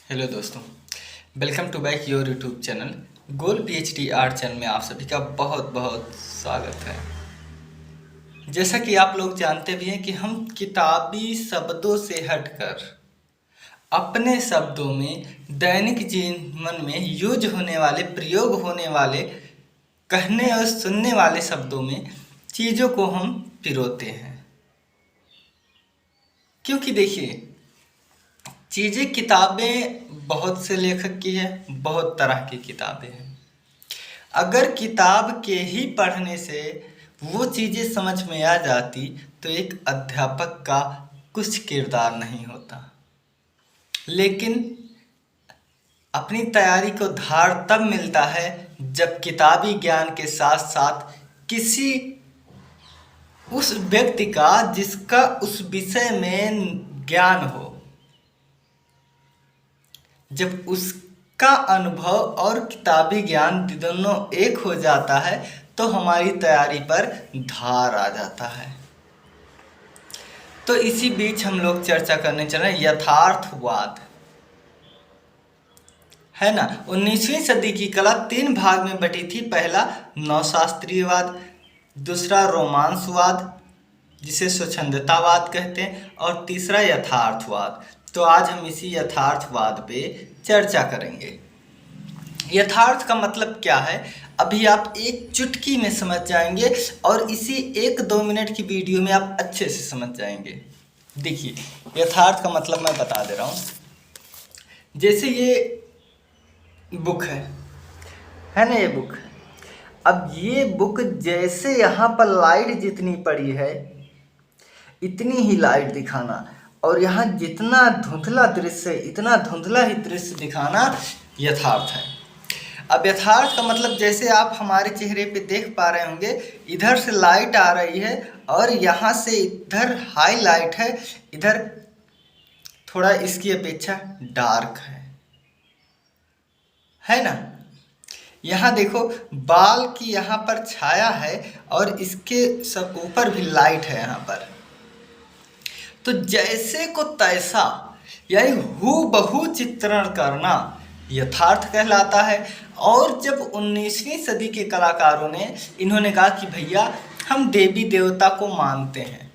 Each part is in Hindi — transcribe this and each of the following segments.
हेलो दोस्तों, welcome to back your YouTube channel goal PhD art channel में आप सभी का बहुत बहुत स्वागत है। जैसा कि आप लोग जानते भी हैं कि हम किताबी शब्दों से हटकर अपने शब्दों में दैनिक जीवन में यूज होने वाले, प्रयोग होने वाले, कहने और सुनने वाले शब्दों में चीज़ों को हम पिरोते हैं। क्योंकि देखिए, चीज़ें, किताबें बहुत से लेखक की है, बहुत तरह की किताबें हैं। अगर किताब के ही पढ़ने से वो चीज़ें समझ में आ जाती तो एक अध्यापक का कुछ किरदार नहीं होता। लेकिन अपनी तैयारी को धार तब मिलता है जब किताबी ज्ञान के साथ साथ किसी उस व्यक्ति का जिसका उस विषय में ज्ञान हो, जब उसका अनुभव और किताबी ज्ञान दोनों एक हो जाता है तो हमारी तैयारी पर धार आ जाता है। तो इसी बीच हम लोग चर्चा करने चल रहे हैं यथार्थवाद, है ना। 19वीं सदी की कला 3 भाग में बटी थी। पहला नवशास्त्रीयवाद, दूसरा रोमांसवाद जिसे स्वच्छंदतावाद कहते हैं, और तीसरा यथार्थवाद। तो आज हम इसी यथार्थवाद पे चर्चा करेंगे। यथार्थ का मतलब क्या है, अभी आप एक चुटकी में समझ जाएंगे और इसी 1-2 मिनट की वीडियो में आप अच्छे से समझ जाएंगे। देखिए, यथार्थ का मतलब मैं बता दे रहा हूँ। जैसे ये बुक है ना, ये बुक। अब ये बुक जैसे यहाँ पर लाइट जितनी पड़ी है इतनी ही लाइट दिखाना, और यहाँ जितना धुंधला दृश्य है इतना धुंधला ही दृश्य दिखाना यथार्थ है। अब यथार्थ का मतलब जैसे आप हमारे चेहरे पे देख पा रहे होंगे, इधर से लाइट आ रही है और यहाँ से इधर हाई लाइट है, इधर थोड़ा इसकी अपेक्षा डार्क है ना। यहाँ देखो, बाल की यहाँ पर छाया है और इसके सब ऊपर भी लाइट है यहाँ पर। तो जैसे को तैसा, यानी हूबहू चित्रण करना यथार्थ कहलाता है। और जब 19वीं सदी के कलाकारों ने इन्होंने कहा कि भैया हम देवी देवता को मानते हैं,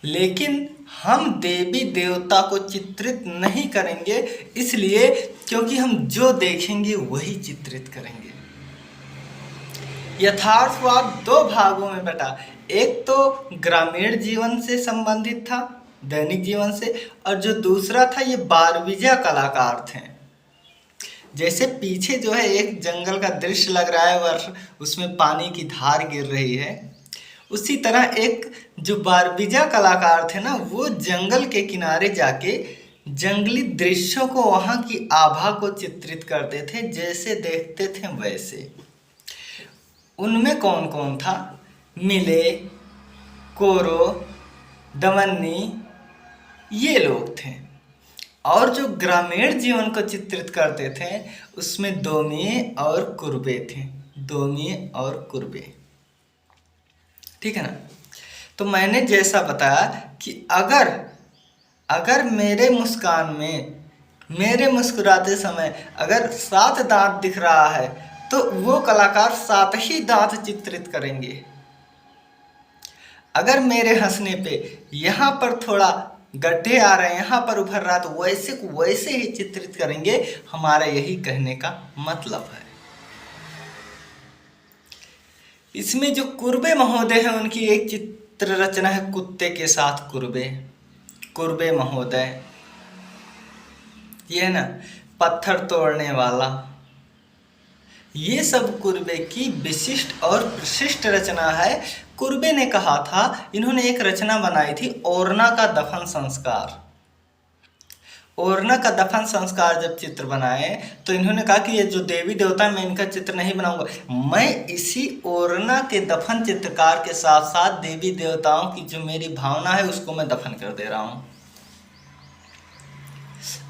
लेकिन हम देवी देवता को चित्रित नहीं करेंगे, इसलिए क्योंकि हम जो देखेंगे वही चित्रित करेंगे। यथार्थवाद 2 भागों में बटा। एक तो ग्रामीण जीवन से संबंधित था, दैनिक जीवन से, और जो दूसरा था ये बारबीजा कलाकार थे। जैसे पीछे जो है एक जंगल का दृश्य लग रहा है और उसमें पानी की धार गिर रही है, उसी तरह एक जो बारबीजा कलाकार थे ना, वो जंगल के किनारे जाके जंगली दृश्यों को, वहाँ की आभा को चित्रित करते थे, जैसे देखते थे वैसे। उनमें कौन कौन था? मिले, कोरो, दमन्नी, ये लोग थे। और जो ग्रामीण जीवन को चित्रित करते थे उसमें दोमिये और कुर्बे थे, दोमिये और कुर्बे, ठीक है ना। तो मैंने जैसा बताया कि अगर मेरे मुस्कान में, मेरे मुस्कुराते समय अगर 7 दांत दिख रहा है तो वो कलाकार 7 ही दांत चित्रित करेंगे। अगर मेरे हंसने पे यहाँ पर थोड़ा गड्ढे आ रहे हैं, यहाँ पर उभर रहा, तो वैसे को वैसे ही चित्रित करेंगे। हमारा यही कहने का मतलब है। इसमें जो कुर्बे महोदय हैं उनकी एक चित्र रचना है, कुत्ते के साथ कुर्बे, कुर्बे महोदय, ये है ना। पत्थर तोड़ने वाला, ये सब कुर्बे की विशिष्ट और प्रशिष्ट रचना है। कुर्बे ने कहा था, इन्होंने एक रचना बनाई थी, ओरना का दफन संस्कार। ओरना का दफन संस्कार जब चित्र बनाए तो इन्होंने कहा कि ये जो देवी देवता, मैं इनका चित्र नहीं बनाऊंगा, मैं इसी ओरना के दफन चित्रकार के साथ साथ देवी देवताओं की जो मेरी भावना है उसको मैं दफन कर दे रहा हूँ।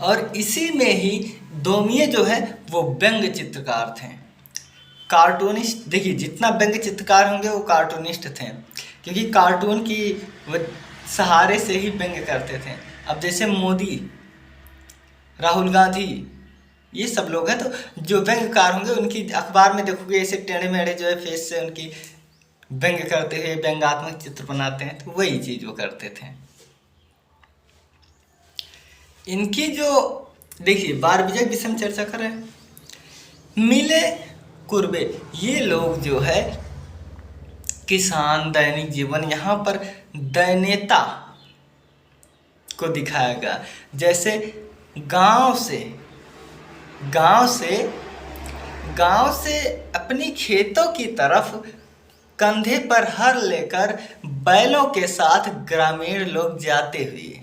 और इसी में ही दोमिये जो है वो व्यंग्य चित्रकार थे, कार्टूनिस्ट। देखिए, जितना व्यंग्य चित्रकार होंगे वो कार्टूनिस्ट थे, क्योंकि कार्टून की सहारे से ही व्यंग्य करते थे। अब जैसे मोदी, राहुल गांधी, ये सब लोग हैं, तो जो व्यंग्यकार होंगे उनकी अखबार में देखोगे ऐसे टेढ़े मेढ़े जो है फेस से उनकी व्यंग्य करते हुए व्यंग्यात्मक चित्र बनाते हैं, तो वही चीज वो करते थे। इनकी जो देखिए बार विजय विषय में चर्चा कर रहे हैं, मिले कुर्बे, ये लोग जो है किसान, दैनिक जीवन, यहाँ पर दैन्यता को दिखाया गया। जैसे गांव से अपनी खेतों की तरफ कंधे पर हर लेकर बैलों के साथ ग्रामीण लोग जाते हुए,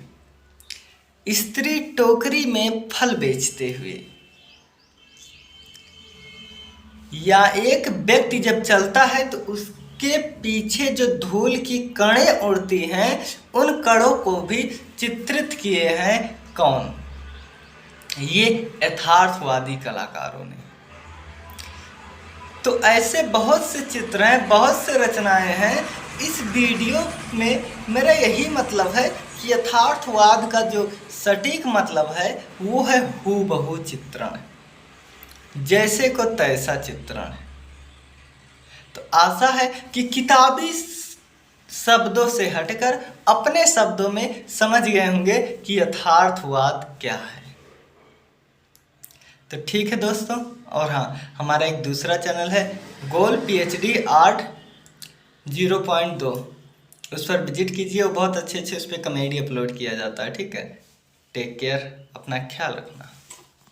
स्त्री टोकरी में फल बेचते हुए, या एक व्यक्ति जब चलता है तो उसके पीछे जो धूल की कणें उड़ती हैं, उन कणों को भी चित्रित किए हैं कौन? ये यथार्थवादी कलाकारों ने। तो ऐसे बहुत से चित्र हैं, बहुत से रचनाएं हैं। इस वीडियो में मेरा यही मतलब है कि यथार्थवाद का जो सटीक मतलब है वो है हूबहू चित्रण, जैसे को तैसा चित्रण। तो आशा है कि किताबी शब्दों से हटकर अपने शब्दों में समझ गए होंगे कि यथार्थवाद क्या है। तो ठीक है दोस्तों, और हाँ, हमारा एक दूसरा चैनल है गोल PhD आर्ट 0.2, उस पर विजिट कीजिए। वो बहुत अच्छे उस पर कॉमेडी अपलोड किया जाता है। ठीक है, टेक केयर, अपना ख्याल रखना।